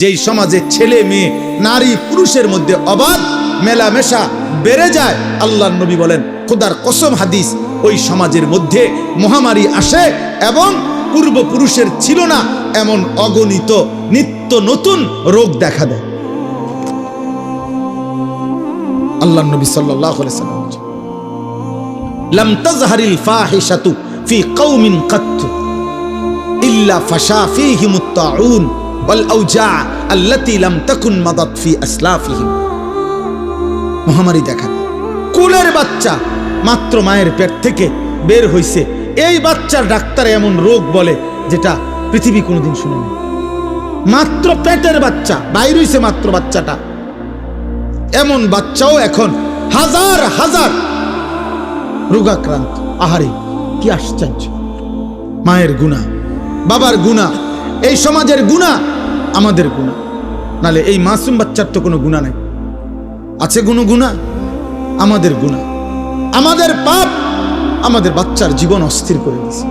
যেই সমাজে ছেলে মেয়ে নারী পুরুষের মধ্যে অবাধ মেলামেশা বেড়ে যায়, আল্লাহর নবী বলেন খোদার কসম হাদিস, ওই সমাজের মধ্যে মহামারী আসে এবং পূর্বপুরুষের ছিল না এমন অগণিত নিত্য নতুন রোগ দেখা দেয়। আল্লাহর নবী সাল্লাল্লাহু আলাইহি ওয়াসাল্লাম বলেন, লাম তাজহারিল ফাহিশাতু ফি কওমিন কাত ইল্লা ফাশা ফীহিমুত তাউন ওয়াল আওজা আল্লাতী লাম তাকুন মাদাত ফি আসলাফিহিম। মহামারী দেখা, কুলের বাচ্চা মাত্র মায়ের পেট থেকে বের হইছে, এই বাচ্চার ডাক্তার এমন রোগ বলে যেটা পৃথিবী কোনোদিন শুনেনি। মাত্র পেটের বাচ্চা বাইর হইছে, মাত্র বাচ্চাটা, এমন বাচ্চাও এখন হাজার হাজার রোগাক্রান্ত। আহারে কি আশ্চর্য! মায়ের গুনাহ, বাবার গুনাহ, এই সমাজের গুনাহ, আমাদের গুনাহ। নালে এই মাসুম বাচ্চার তো কোনো গুনাহ নাই, আছে কোনো গুনাহ? আমাদের গুনাহ, আমাদের পাপ আমাদের বাচ্চার জীবন অস্থির করে দিয়েছে।